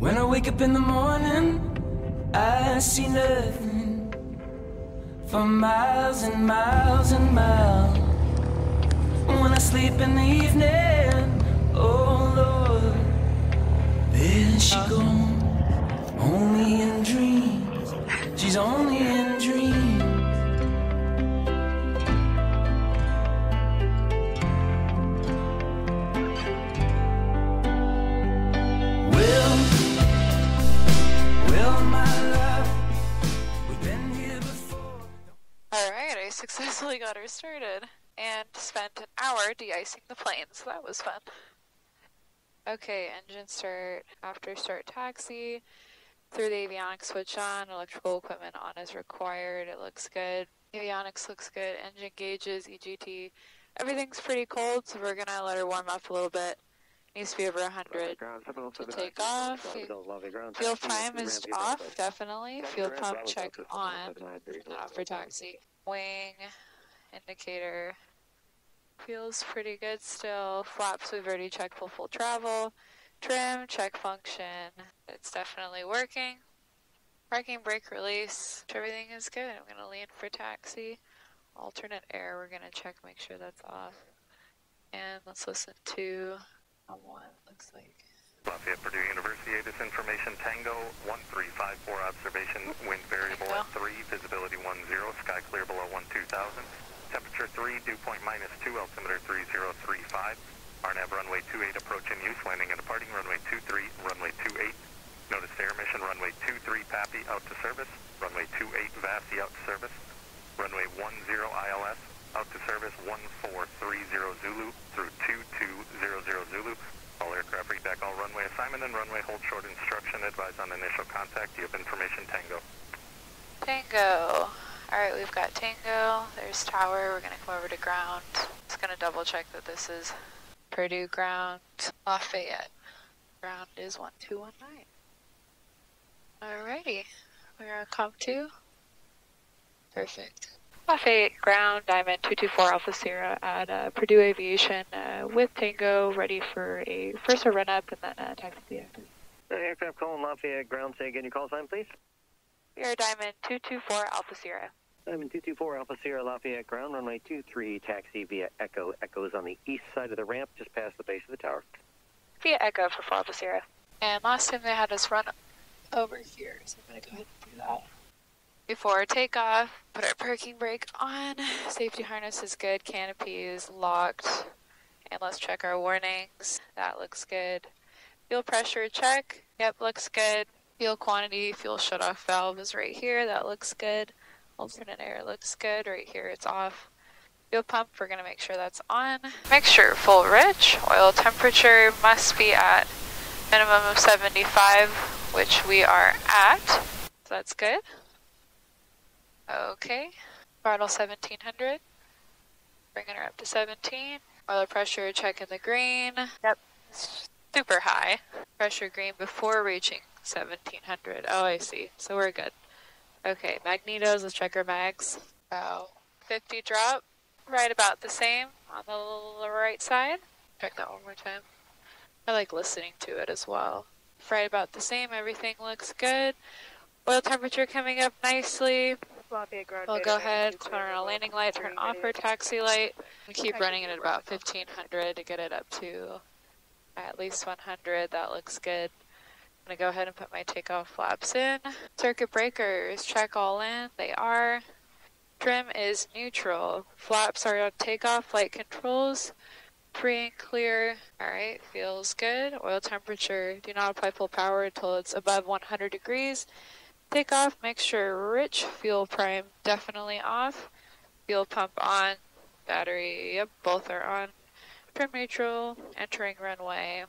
When I wake up in the morning, I see nothing for miles and miles and miles. When I sleep in the evening, oh Lord, there she goes, only in dreams. She's only in dreams. Well, my love, we've been here before. Alright, I successfully got her started and spent an hour de-icing the plane, so that was fun. Okay, engine start, after start taxi, through the avionics switch on, electrical equipment on as required, it looks good. Avionics looks good, engine gauges, EGT, everything's pretty cold, so we're gonna let her warm up a little bit. Needs to be over 100 to take off. Fuel prime is off, definitely. Fuel pump check on, off for taxi. Wing, indicator, feels pretty good still. Flaps, we've already checked for full travel. Trim, check function, it's definitely working. Parking brake release, everything is good. I'm gonna lean for taxi. Alternate air, we're gonna check, make sure that's off. And let's listen to one, looks like. Lafayette Purdue University, ATIS information, Tango 1354, observation, wind variable at 3, visibility 10, sky clear below 12,000, temperature 3, dew point -2, altimeter 3035, RNAV runway 28 approach in use, landing and departing, runway 23, runway 28, notice air mission, runway 23 Pappy out to service, runway 28 Vassy out to service, runway 10 ILS out to service, 1430 Zulu through 2200 Zulu. All aircraft read back all runway assignment and runway hold short instruction. Advise on initial contact. You have information, Tango. Tango. Alright, we've got Tango. There's tower. We're going to come over to ground. Just going to double check that this is Purdue ground. Lafayette. Ground is 1219. Alrighty. We're on comp 2. Perfect. Lafayette ground, Diamond 224 Alpha Sierra at Purdue Aviation with Tango, ready for a first a run up and then taxi the active. Aircraft calling Lafayette ground, say again your call sign, please. We are Diamond 224 Alpha Sierra. Diamond 224 Alpha Sierra Lafayette ground, runway 23, taxi via Echo. Echo is on the east side of the ramp, just past the base of the tower. Via Echo for Alpha Sierra. And last time they had us run over here, so I'm going to go ahead and do that. Before takeoff, put our parking brake on. Safety harness is good. Canopy is locked. And let's check our warnings. That looks good. Fuel pressure check. Yep, looks good. Fuel quantity, fuel shutoff valve is right here. That looks good. Alternate air looks good. Right here it's off. Fuel pump, we're going to make sure that's on. Mixture full rich. Oil temperature must be at minimum of 75, which we are at. So that's good. Okay, throttle 1700, bringing her up to 17. Oil pressure check in the green. Yep, super high. Pressure green before reaching 1700. Oh, I see, so we're good. Okay, magnetos, let's check our mags. About 50 drop, right about the same on the right side. Check that one more time. I like listening to it as well. Right about the same, everything looks good. Oil temperature coming up nicely. We'll go ahead, turn on our landing light, turn off our taxi light, and keep running it at about 1500 to get it up to at least 100. That looks good. I'm going to go ahead and put my takeoff flaps in. Circuit breakers, check all in. They are. Trim is neutral. Flaps are on takeoff, flight controls, free and clear. Alright, feels good. Oil temperature, do not apply full power until it's above 100 degrees. Takeoff, make sure rich. Fuel prime definitely off. Fuel pump on. Battery, yep, both are on. Trim neutral, entering runway.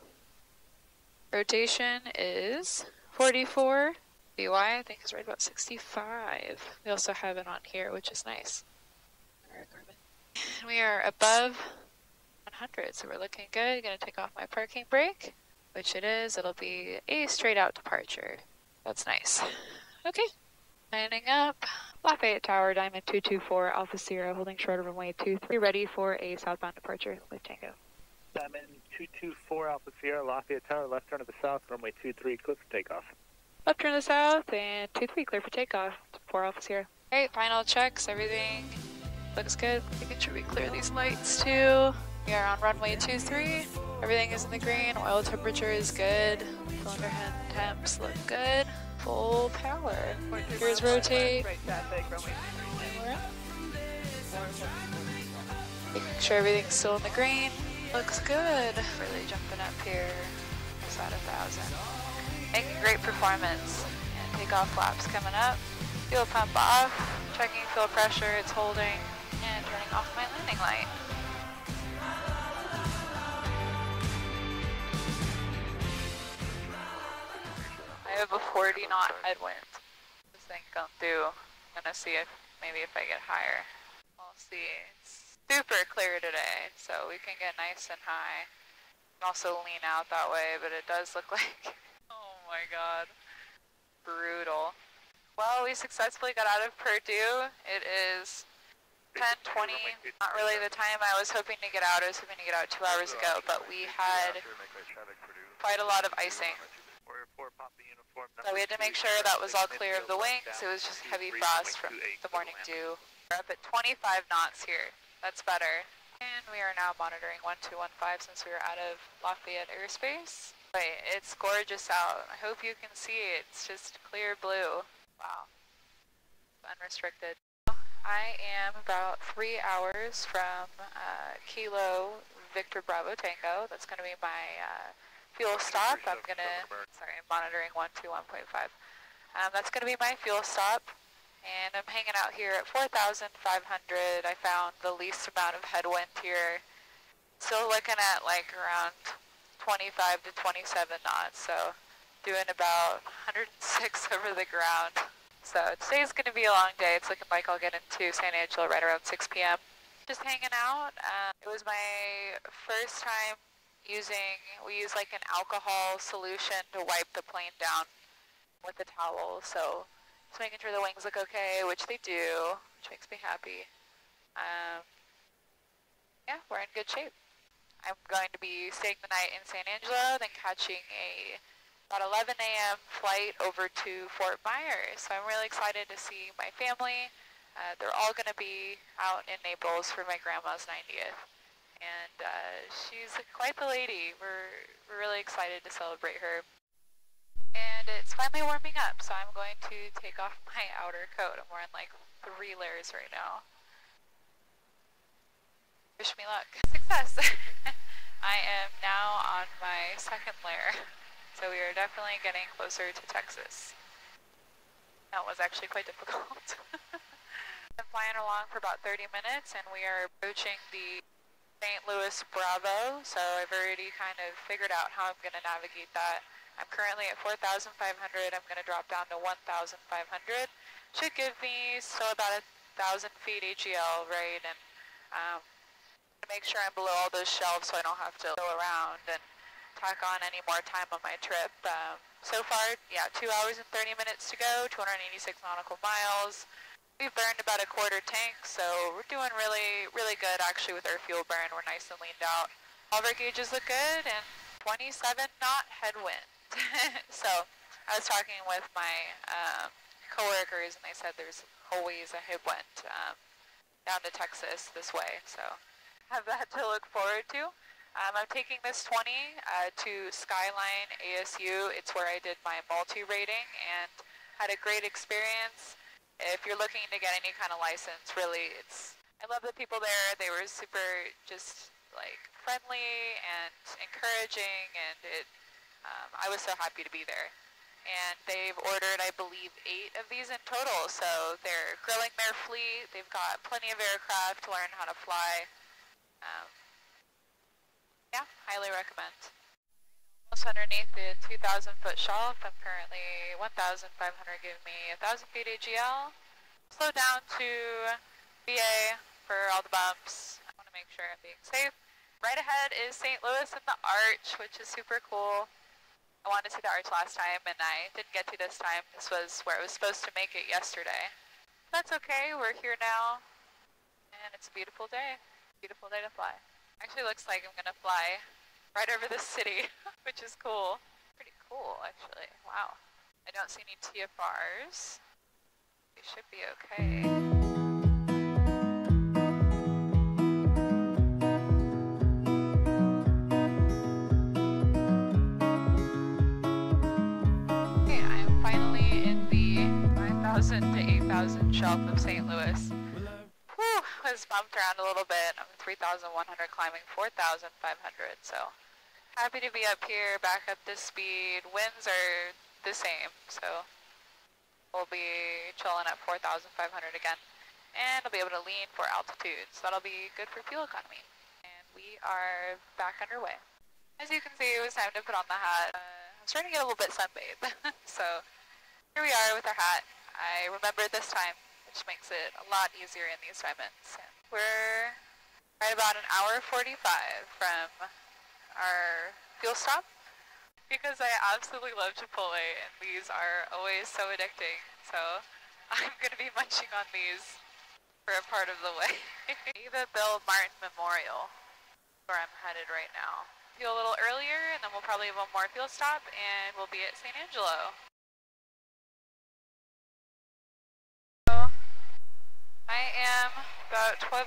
Rotation is 44. BY, I think, is right about 65. We also have it on here, which is nice. We are above 100, so we're looking good. Gonna take off my parking brake, which it is. It'll be a straight out departure. That's nice. Okay, landing up. Lafayette Tower, Diamond 224, Alpha Sierra, holding short of runway 23, ready for a southbound departure with Tango. Diamond 224 Alpha Sierra, Lafayette Tower, left turn to the south, runway 23, clear for takeoff. Left turn to the south and 23, clear for takeoff. 4 Alpha Sierra. Alright, final checks, everything looks good. Making sure we clear these lights too. We are on runway 23. Everything is in the green. Oil temperature is good. Cylinder head temps look good. Full power. Gears rotate. And we're up. Making sure everything's still in the green. Looks good. Really jumping up here. Almost at 1,000. Making great performance. And takeoff flaps coming up. Fuel pump off. Checking fuel pressure. It's holding. And turning off my landing light. I have a 40 knot headwind. This thing going through. I'm gonna see if maybe if I get higher. We'll see. It's super clear today, so we can get nice and high. Can also lean out that way, but it does look like, oh my god, brutal. Well, we successfully got out of Purdue. It is 10:20, not really the time I was hoping to get out. I was hoping to get out 2 hours ago, but we had quite a lot of icing. So we had to make sure that was all clear of the wings. It was just heavy frost from the morning dew. We're up at 25 knots here. That's better. And we are now monitoring 1215 since we were out of Lafayette airspace. Wait, it's gorgeous out. I hope you can see it. It's just clear blue. Wow. Unrestricted. I am about 3 hours from Kilo Victor Bravo Tango. That's going to be my fuel stop. I'm monitoring 121.5. That's going to be my fuel stop. And I'm hanging out here at 4,500. I found the least amount of headwind here. Still looking at like around 25 to 27 knots. So doing about 106 over the ground. So today's going to be a long day. It's looking like I'll get into San Angelo right around 6 p.m. Just hanging out. It was my first time we use like an alcohol solution to wipe the plane down with a towel. So just making sure the wings look okay, which they do, which makes me happy. Yeah, we're in good shape. I'm going to be staying the night in San Angelo, then catching about 11 a.m. flight over to Fort Myers. So I'm really excited to see my family. They're all going to be out in Naples for my grandma's 90th. And she's quite the lady. We're really excited to celebrate her. And it's finally warming up, so I'm going to take off my outer coat. I'm wearing like 3 layers right now. Wish me luck. Success! I am now on my 2nd layer. So we are definitely getting closer to Texas. That was actually quite difficult. I'm flying along for about 30 minutes and we are approaching the St. Louis Bravo, so I've already kind of figured out how I'm going to navigate that. I'm currently at 4,500. I'm going to drop down to 1,500. Should give me still about 1,000 feet AGL, right? And make sure I'm below all those shelves so I don't have to go around and tack on any more time on my trip. So far, yeah, 2 hours and 30 minutes to go, 286 nautical miles. We've burned about a quarter tank, so we're doing really, really good actually with our fuel burn. We're nice and leaned out. All of our gauges look good, and 27 knot headwind. So I was talking with my coworkers, and they said there's always a headwind down to Texas this way, so have that to look forward to. I'm taking this 20 to Skyline ASU. It's where I did my multi-rating and had a great experience. If you're looking to get any kind of license, really, I love the people there. They were super just like friendly and encouraging, and I was so happy to be there. And they've ordered, I believe, 8 of these in total. So they're grilling their fleet. They've got plenty of aircraft to learn how to fly. Yeah, highly recommend. Almost underneath the 2,000-foot shelf. I'm currently 1,500, giving me 1,000 feet AGL. Slow down to VA for all the bumps. I want to make sure I'm being safe. Right ahead is St. Louis and the Arch, which is super cool. I wanted to see the Arch last time, and I didn't get to this time. This was where I was supposed to make it yesterday. That's okay. We're here now, and it's a beautiful day. Beautiful day to fly. Actually looks like I'm gonna fly right over the city, which is cool. Pretty cool, actually. Wow. I don't see any TFRs. We should be okay. Okay, I am finally in the 9,000 to 8,000 shelf of St. Louis. Whew, was bumped around a little bit. I'm 3,100 climbing 4,500, so happy to be up here, back up this speed. Winds are the same, so we'll be chilling at 4,500 again. And I'll be able to lean for altitude, so that'll be good for fuel economy. And we are back underway. As you can see, it was time to put on the hat. I'm starting to get a little bit sunbathed, so here we are with our hat. I remembered this time, which makes it a lot easier in these assignments. We're right about an hour 45 from our fuel stop, because I absolutely love Chipotle, and these are always so addicting, so I'm going to be munching on these for a part of the way. Eva Bill Martin Memorial, where I'm headed right now. Fuel a little earlier, and then we'll probably have one more fuel stop, and we'll be at San Angelo. I am about 12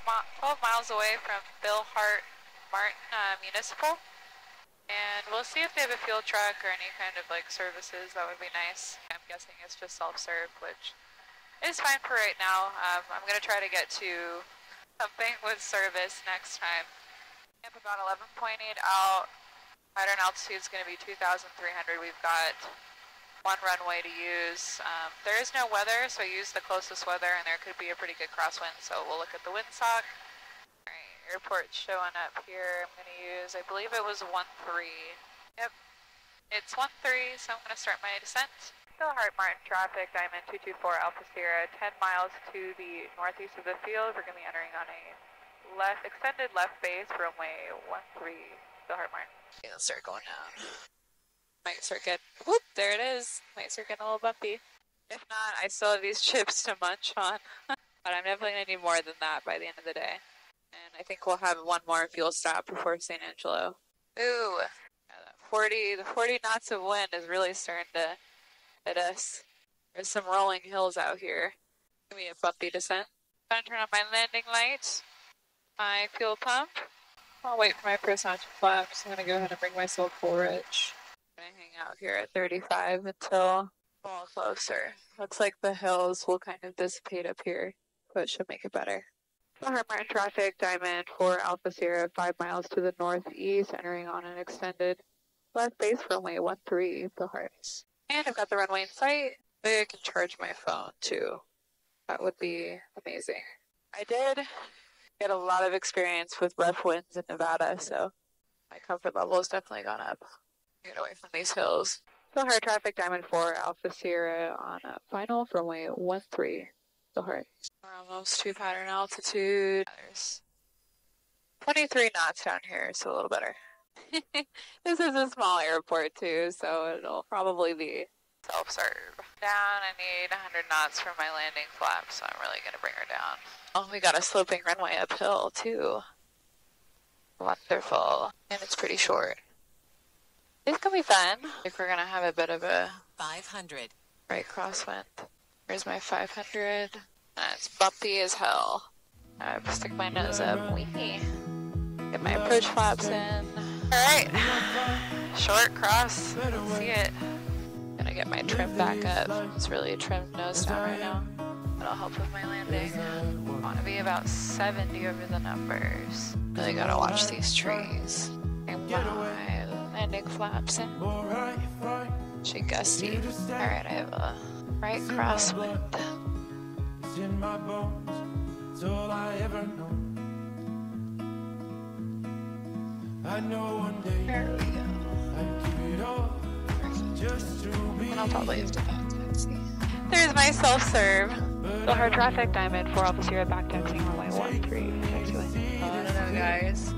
miles away from Bill Hart Martin Municipal, and we'll see if they have a fuel truck or any kind of like services. That would be nice. I'm guessing it's just self-serve, which is fine for right now. I'm going to try to get to something with service next time. I'm about 11.8 out. Pattern altitude is going to be 2,300. We've got one runway to use. There is no weather, so I use the closest weather, and there could be a pretty good crosswind, so we'll look at the windsock. Alright, airport showing up here. I'm going to use, I believe it was 1-3. Yep, it's 1-3, so I'm going to start my descent. Bill Hart Martin traffic, Diamond 224 Alpha Sierra, 10 miles to the northeast of the field. We're going to be entering on a extended left base, runway 13, Bill Hart Martin. Okay, let's start going down. Might start getting, whoop, there it is. Might start getting a little bumpy. If not, I still have these chips to munch on. But I'm definitely going to need more than that by the end of the day. And I think we'll have one more fuel stop before San Angelo. Ooh, yeah, the 40 knots of wind is really starting to hit us. There's some rolling hills out here. Give me a bumpy descent. I'm going to turn on my landing light, my fuel pump. I'll wait for my first notch of flaps. I'm going to go ahead and bring myself full rich. I'm going to hang out here at 35 until a little closer. Looks like the hills will kind of dissipate up here, but it should make it better. Hart Martin traffic, Diamond 4 Alpha Sierra, 5 miles to the northeast, entering on an extended left base runway 13, the Hearts. And I've got the runway in sight. Maybe I can charge my phone too. That would be amazing. I did get a lot of experience with rough winds in Nevada, so my comfort level has definitely gone up. Get away from these hills. Still hard traffic, Diamond 4 Alpha Sierra on a final for runway 13. Still hard. We're almost to pattern altitude. There's 23 knots down here, so a little better. This is a small airport too, so it'll probably be self-serve. Down, I need 100 knots for my landing flap, so I'm really going to bring her down. Oh, we got a sloping runway uphill too. Wonderful. And it's pretty short. It's going to be fun. I think we're going to have a bit of a 500 right crosswind. Here's my 500. It's bumpy as hell. I stick my nose up. Wee. Get my approach flaps in. Alright. Short cross. Let's see it. Gonna get my trim back up. It's really a trimmed nose down right now. That'll help with my landing. I want to be about 70 over the numbers. Really gotta watch these trees. And my landing flaps in. She gusty. Alright, I have a right crosswind. In my bones, it's all I ever know. I know one day there we go. I'd give it all just to be. I'll probably have to back taxi. There's my self-serve. The hard traffic, Diamond 4 Alpha Sierra back taxiing runway 13. Taxiway. Oh no, guys.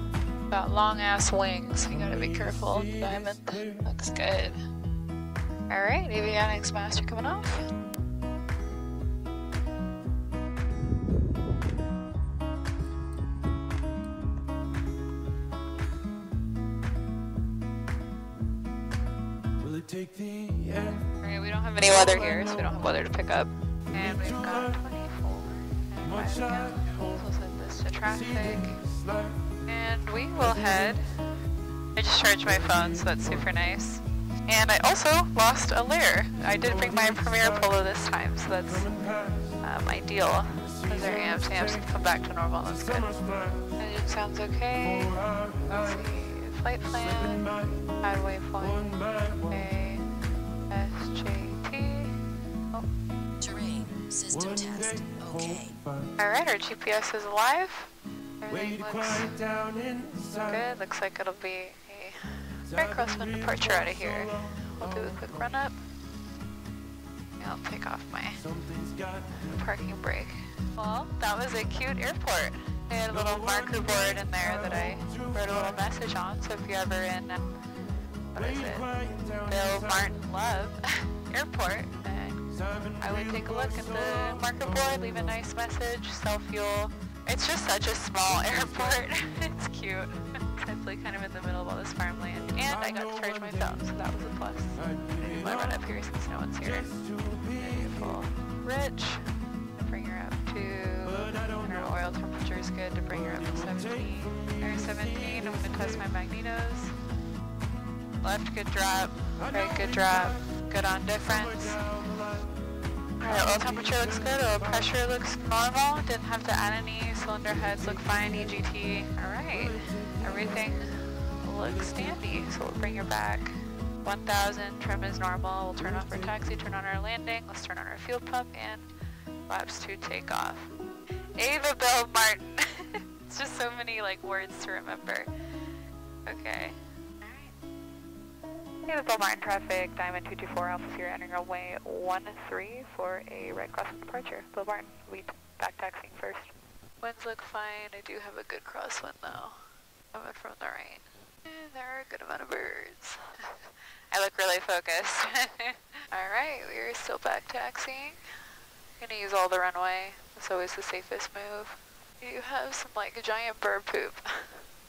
Got long ass wings. You gotta be careful. Diamond looks good. Alright, avionics master coming off. have any weather here, so we don't have weather to pick up. And we've got 24 and 5 now. We'll set this to traffic. And we will head. I just charged my phone, so that's super nice. And I also lost a layer. I did bring my Premier Polo this time, so that's ideal. Those are amps. Amps can come back to normal. That's good. Engine sounds okay. Let's see. Flight plan. Add waypoint. KSJT. Oh. Terrain. System test. Okay. Alright, our GPS is alive. Everything looks good. Looks like it'll be a right crosswind departure out of here. We'll do a quick run up. I'll take off my parking brake. Well, that was a cute airport. They had a little marker board in there that I wrote a little message on, so if you're ever in, what is it, Bill Martin Love Airport, I would take a look at the marker board, leave a nice message, sell fuel. It's just such a small airport. It's cute. It's definitely kind of in the middle of all this farmland. And I got to charge my phone, so that was a plus. I'll run up here since no one's here. Beautiful. Rich. Bring her up to, and her oil temperature is good to bring her up to 17. There's 17. I'm going to test my magnetos. Left, good drop. Right, good drop. Good on difference. Alright, oil temperature looks good. Oil pressure looks normal. Didn't have to add any. Cylinder heads look fine. EGT. Alright. Everything looks dandy. So we'll bring her back. 1000. Trim is normal. We'll turn off our taxi, turn on our landing. Let's turn on our fuel pump and flaps to take off. Ava Bell Martin. It's just so many like words to remember. Okay. Ava Bell Martin traffic, Diamond 224 Alpha Sierra entering runway 13 for a right crosswind departure. Bill Martin, we back taxiing first. Winds look fine. I do have a good crosswind though. Coming from the right. And there are a good amount of birds. I look really focused. Alright, we are still back taxiing. Gonna use all the runway. That's always the safest move. You have some like a giant bird poop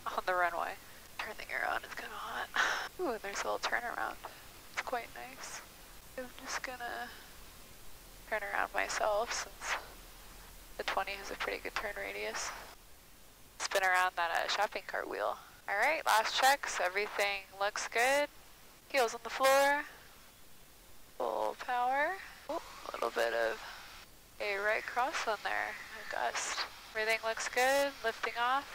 on the runway. Turn the air on, it's kinda hot. Ooh, and there's a little turnaround. It's quite nice. I'm just gonna turn around myself since the 20 has a pretty good turn radius. Spin around that shopping cart wheel. Alright, last checks. Everything looks good. Heels on the floor. Full power. Oh, a little bit of a right cross on there. A gust. Everything looks good. Lifting off.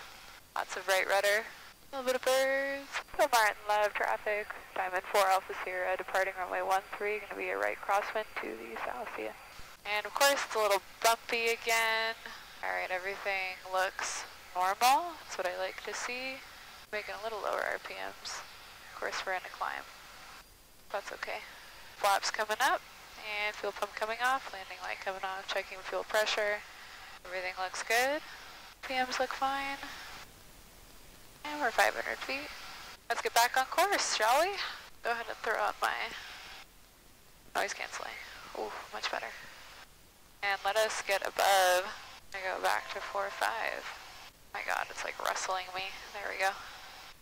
Lots of right rudder. A little bit of birds. Bill Martin Love traffic. Diamond 4 Alpha Sierra departing runway 13. Going to be a right crosswind to the south. See ya. And of course it's a little bumpy again. Alright, everything looks normal. That's what I like to see. Making a little lower RPMs. Of course we're in a climb. That's okay. Flaps coming up. And fuel pump coming off. Landing light coming off. Checking fuel pressure. Everything looks good. RPMs look fine. And we're 500 feet. Let's get back on course, shall we? Go ahead and throw on my noise canceling. Ooh, much better. And let us get above. I go back to 4-5. My god, it's like rustling me. There we go.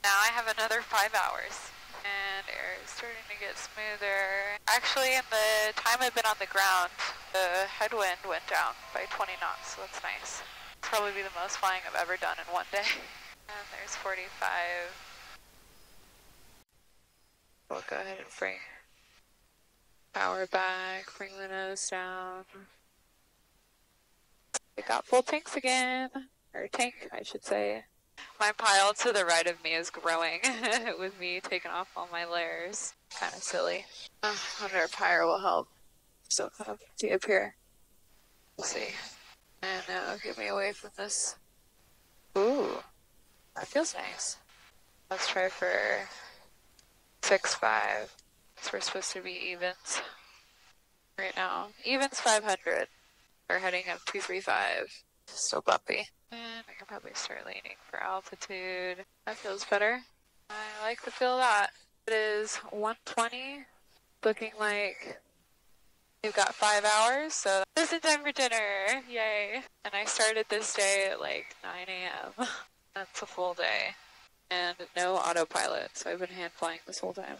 Now I have another 5 hours. And air is starting to get smoother. Actually, in the time I've been on the ground, the headwind went down by 20 knots, so that's nice. It's probably be the most flying I've ever done in one day. And there's 45. We'll go ahead and bring power back, bring the nose down. We got full tanks again, or tank, I should say. My pile to the right of me is growing with me taking off all my layers. Kind of silly. Wonder if higher will help. Still kind of empty up here. We'll see. And now get me away from this. Ooh, that feels nice. Let's try for 6-5. So we're supposed to be evens right now. Evens 500. We're heading up 235. Still bumpy. And I can probably start leaning for altitude. That feels better. I like the feel of that. It is 1:20. Looking like we've got 5 hours, so this is time for dinner. Yay. And I started this day at like 9 a.m. That's a full day. And no autopilot, so I've been hand flying this whole time.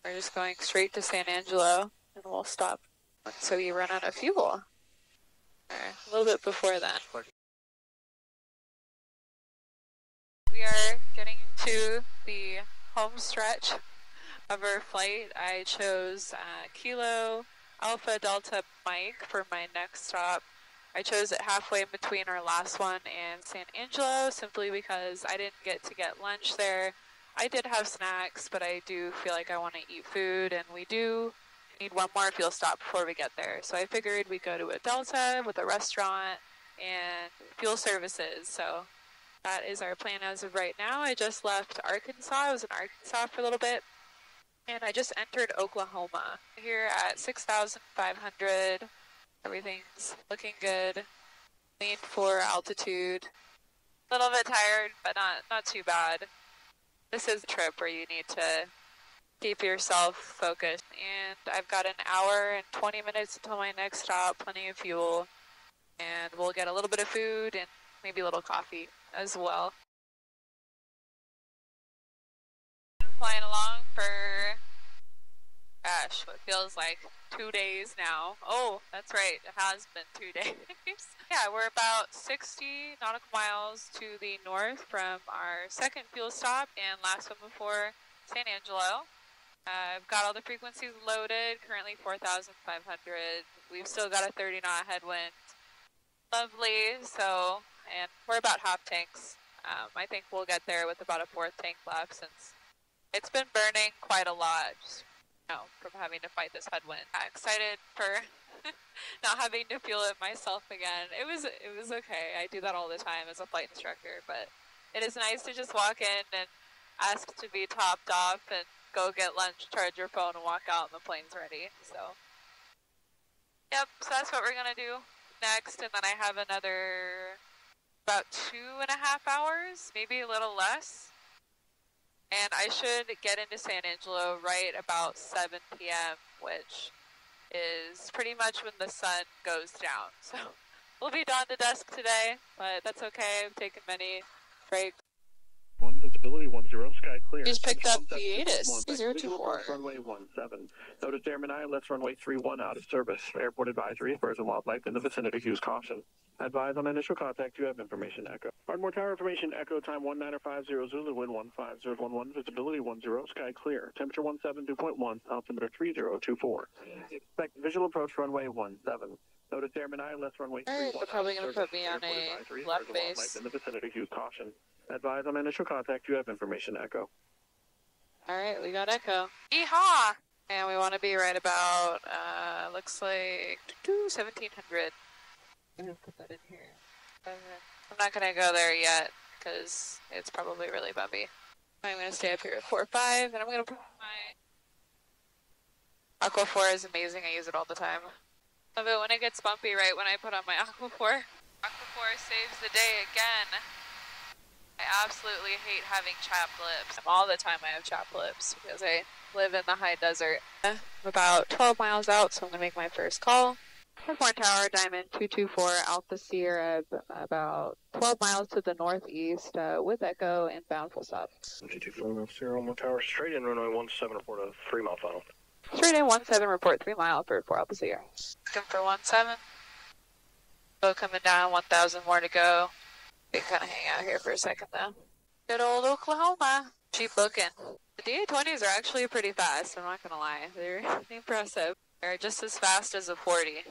We're just going straight to San Angelo and We'll stop so you run out of fuel. A little bit before that. We are getting into the home stretch of our flight. I chose Kilo Alpha Delta Mike for my next stop. I chose it halfway in between our last one and San Angelo simply because I didn't get to get lunch there. I did have snacks, but I do feel like I want to eat food, and we do need one more fuel stop before we get there. So I figured we'd go to a Delta with a restaurant and fuel services. So that is our plan as of right now. I just left Arkansas. I was in Arkansas for a little bit, and I just entered Oklahoma. Here at 6,500, everything's looking good. Lean for altitude. A little bit tired, but not too bad. This is a trip where you need to keep yourself focused. And I've got an hour and 20 minutes until my next stop, plenty of fuel. And we'll get a little bit of food and maybe a little coffee as well. I'm flying along for, gosh, what feels like 2 days now. Oh, that's right, it has been 2 days. Yeah, we're about 60 nautical miles to the north from our second fuel stop and last one before San Angelo. I've got all the frequencies loaded, currently 4,500. We've still got a 30 knot headwind. Lovely, so, and we're about half tanks. I think we'll get there with about a fourth tank left since it's been burning quite a lot, just, from having to fight this headwind. Excited for not having to fuel it myself again. It was okay. I do that all the time as a flight instructor, but it is nice to just walk in and ask to be topped off and go get lunch, charge your phone, and walk out and the plane's ready. So, yep, so that's what we're gonna do next, and then I have another about 2.5 hours, maybe a little less. And I should get into San Angelo right about 7 p.m., which is pretty much when the sun goes down. So we'll be dawn to dusk today, but that's okay. I've taken many breaks. Visibility 10, sky clear. He's picked up Beatus 024. Runway 17. Notice airman I, let's runway 31 out of service. Airport advisory, birds and wildlife in the vicinity, use caution. Advise on initial contact, you have information Echo. Ardmore Tower information Echo, time 1950 Zulu, wind 15011, visibility 10, sky clear. Temperature 17, 2.1, altimeter 3024. Expect visual approach runway 17. Notice airman I, let's runway 31. They're probably going to put me on a left base. In the vicinity, use caution. Advise on initial contact, you have information Echo. Alright, we got Echo. Yeehaw! And we want to be right about, looks like 1700. I'm going to put that in here. I'm not going to go there yet, because it's probably really bumpy. I'm going to stay up here at 4.5, and I'm going to put my Aqua 4 is amazing. I use it all the time. Love it when it gets bumpy right when I put on my Aqua 4. Aqua 4 saves the day again. I absolutely hate having chapped lips. All the time I have chapped lips because I live in the high desert. I'm about 12 miles out, so I'm going to make my first call. Airborne Tower, Diamond 224, Alpha Sierra, about 12 miles to the northeast with Echo inbound full stop. 224, Alpha Sierra, Airborne Tower, straight in runway 17, report a 3 mile final. Straight in 17, report 3 mile for 4 Alpha Sierra. Looking for 17. Still coming down, 1,000 more to go. We can kind of hang out here for a second though. Good old Oklahoma. Cheap looking. The DA20s are actually pretty fast, I'm not gonna lie. They're impressive. They're just as fast as a 40.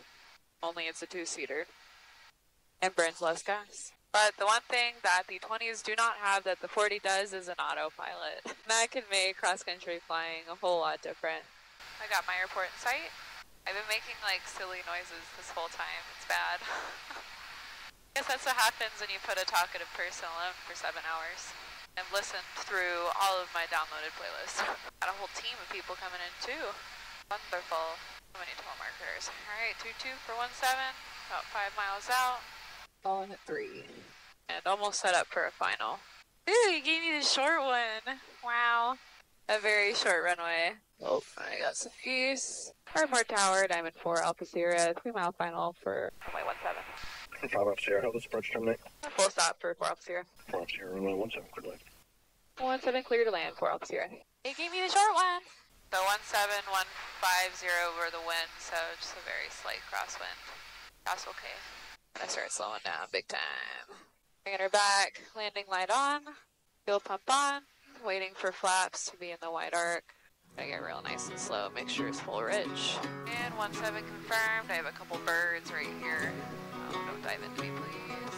Only it's a 2-seater. And burns less gas. But the one thing that the 20s do not have that the 40 does is an autopilot. That can make cross-country flying a whole lot different. I got my airport in sight. I've been making like silly noises this whole time. It's bad. I guess that's what happens when you put a talkative person alone for 7 hours. I've listened through all of my downloaded playlists. Got a whole team of people coming in too. Wonderful. So many toll markers. Alright, 22 for 17. About 5 miles out. Falling at 3. And almost set up for a final. Ooh, you gave me the short one. Wow. A very short runway. Oh, I got some geese. Ardmore Tower, Diamond 4, Alpha Sierra, 3 mile final for runway 17. 5 Alpha Sierra, how does approach terminate? Full stop for 4 Alpha Sierra. 4 Alpha Sierra, runway 17, clear to land. 17 clear to land, 4 Alpha Sierra. They gave me the short one. So 17150 over the wind, so just a very slight crosswind. That's okay. I start slowing down big time. Bringing her back, landing light on, fuel pump on, waiting for flaps to be in the wide arc. Gotta get real nice and slow, make sure it's full ridge. And 17 confirmed. I have a couple birds right here. Oh, don't dive into me, please.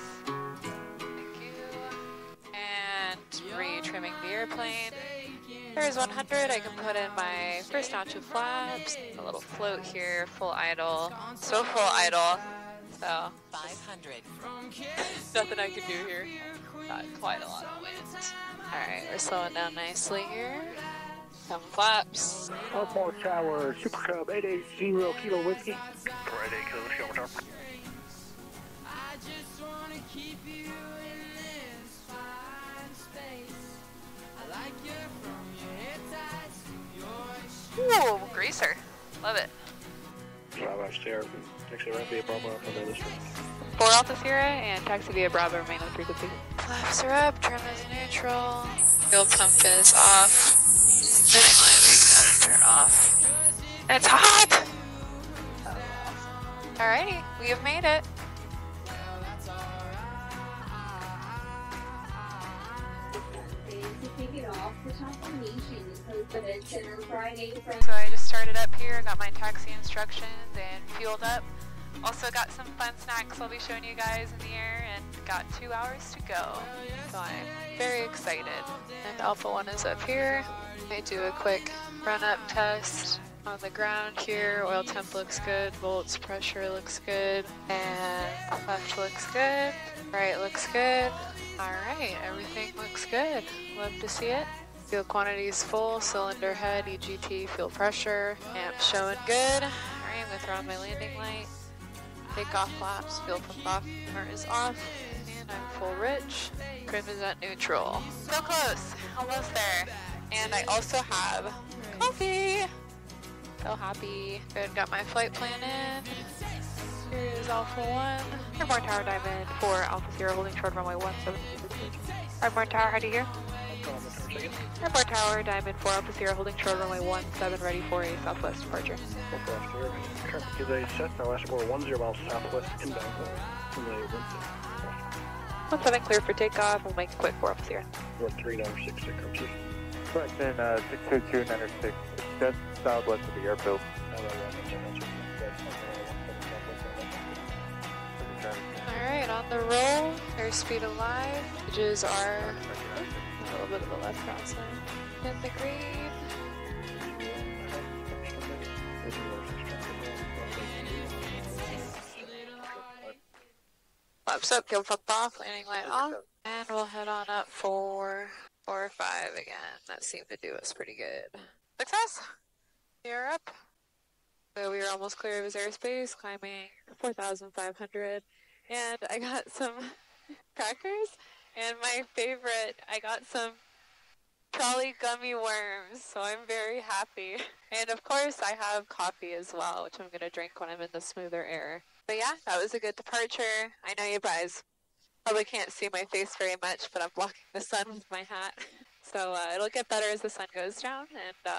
Thank you. And re-trimming the airplane. There's 100. I can put in my first notch of flaps. A little float here, full idle. So full idle. So 500. nothing I can do here. Got quite a lot of wind. Alright, we're slowing down nicely here. Some flaps. Alpha Tower, Super Cub, 880 Kilo Whiskey. 880 Kilo Whiskey, over top. I just wanna keep you in this fine space. I like you from your head tights to your Ooh, greaser. Love it. Bravo Sierra, taxi right via Bravo from the district. 4 Alpha Sierra and taxi via Bravo, remain on frequency. Flaps are up, trim is neutral. Fuel pump is off. Anyway, we gotta turn off. It's hot! Alrighty, we have made it. So I just started up here, got my taxi instructions and fueled up. Also got some fun snacks I'll be showing you guys in the air, and got 2 hours to go. So I'm very excited. And Alpha 1 is up here. I do a quick run-up test on the ground here. Oil temp looks good, volts, pressure looks good, and left looks good, right looks good. Alright, everything looks good. Love to see it. Fuel quantity is full, cylinder head, EGT, fuel pressure, amp showing good. Alright, I'm going to throw on my landing light. Take off flaps, fuel pump off, is off, and I'm full rich. Trim is at neutral. So close, almost there. And I also have coffee. So happy. Good, got my flight plan in. Here is Alpha 1. Airborne Tower Diamond 4 Alpha Sierra holding short runway 17. Airborne Tower, ready here. Airborne Tower Diamond 4 Alpha Sierra holding short runway 17, ready for a southwest departure. Traffic is a set, now ask for 10 miles southwest inbound. 17 clear for takeoff, we'll make a quick 4 Alpha Sierra. 3966 comes in. Correction, 62296, just southwest of the airfield. Alright, on the roll, airspeed alive, edges are a little bit of the left outside. In the green. Flaps up, fuel pump off, landing light off, and we'll head on up for 4 or 5 again. That seemed to do us pretty good. Success! You're up. So we were almost clear of his airspace, climbing 4,500, and I got some crackers, and my favorite, I got some trolley gummy worms, so I'm very happy. And of course I have coffee as well, which I'm going to drink when I'm in the smoother air. But yeah, that was a good departure. I know you guys probably can't see my face very much, but I'm blocking the sun with my hat. So it'll get better as the sun goes down, and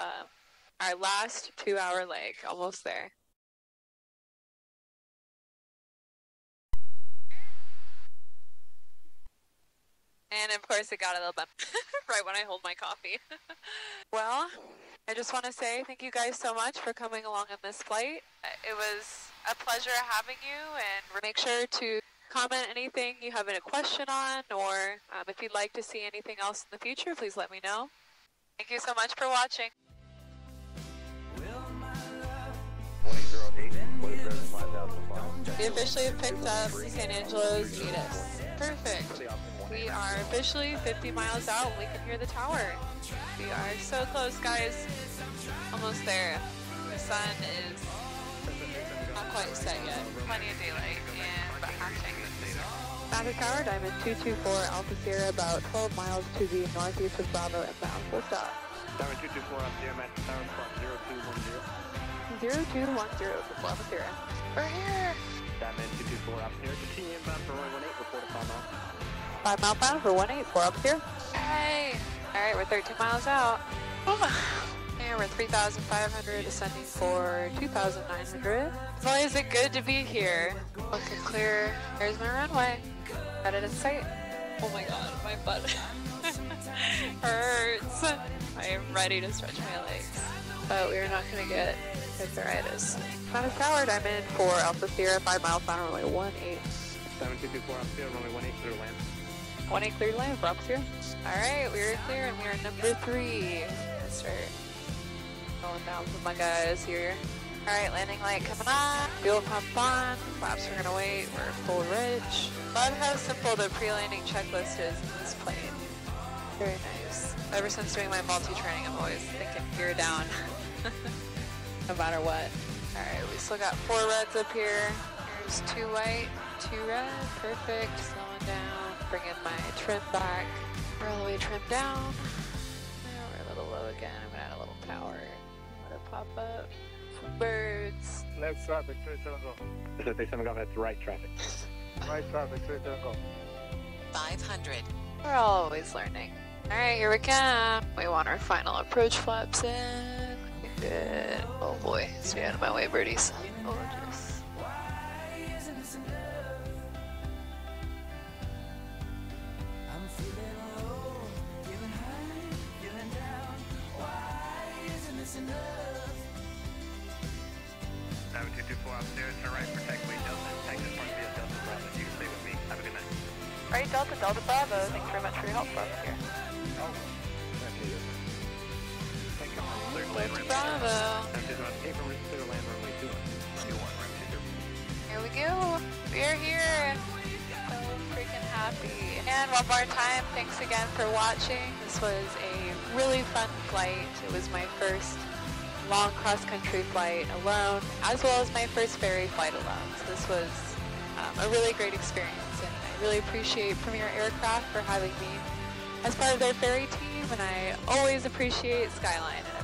our last 2-hour leg, almost there. And of course it got a little bump right when I hold my coffee. Well, I just want to say thank you guys so much for coming along on this flight. It was a pleasure having you, and make sure to comment anything you have a question on, or if you'd like to see anything else in the future, please let me know. Thank you so much for watching. We officially have picked up San Angelo's Venus. Perfect. We are officially 50 miles out. We can hear the tower. We are so close, guys. Almost there. The sun is not quite set yet. Plenty of daylight and about hatching. Traffic Tower, Diamond 224 Alpha Sierra, about 12 miles to the northeast of Bravo inbound. Full stop. Diamond 224 up there, Master Tower, spot 0210 0210. for Alpha Sierra. We're here. Diamond 224 up there, continue inbound for runway 18, report to 5 miles. 5 mile bound for 18, 4 Alpha Sierra. Hey. Alright, we're 13 miles out. Oh. here, we're 3,500, ascending for 2,900. It's always good to be here. Looking clear. Here's my runway. Got it in sight. Oh my god, my butt hurts. I am ready to stretch my legs, but we're not gonna get arthritis. Not as powered. I'm in for Alpha Sierra, 5 miles final runway 18. 7224 Alpha Sierra, runway 18, clear to land. 18 clear to land for Alpha Sierra. Alright, we are clear and we are number 3. Let's start going down with my guys here. Alright, landing light coming on. Fuel pump on. Flaps are gonna wait. We're full rich. Love how simple the pre-landing checklist is in this plane. Very nice. Ever since doing my multi-training, I'm always thinking gear down. No matter what. Alright, we still got 4 reds up here. Here's 2 white, 2 red. Perfect. Slowing down. Bringing my trim back. We're all the way trimmed down. Now we're a little low again. I'm gonna add a little power. Let it pop up. Some birds. Left traffic, 37 go. 37 go, that's right traffic. Right traffic, 37 go. 500. We're always learning. Alright, here we come. We want our final approach flaps in. Good. Oh boy, stay out of my way, birdies. Gorgeous. I'm feeling low, feeling high, feeling down. Why isn't this enough? 7224 Alpha Sierra, turn right for taxiway Delta. Exit front via Delta Bravo. You can stay with me. Have a good night. Right, Delta, Delta Bravo. Thanks very much for your help for us here. Oh, okay. Thank you. Clear to land, Delta ramp Bravo. April, clear to land, runway 21. 21, ramp 22. Here we go. We are here. So freaking happy. And one more time, thanks again for watching. This was a really fun flight. It was my first long cross-country flight alone, as well as my first ferry flight alone. So this was a really great experience, and I really appreciate Premier Aircraft for having me as part of their ferry team, and I always appreciate Skyline and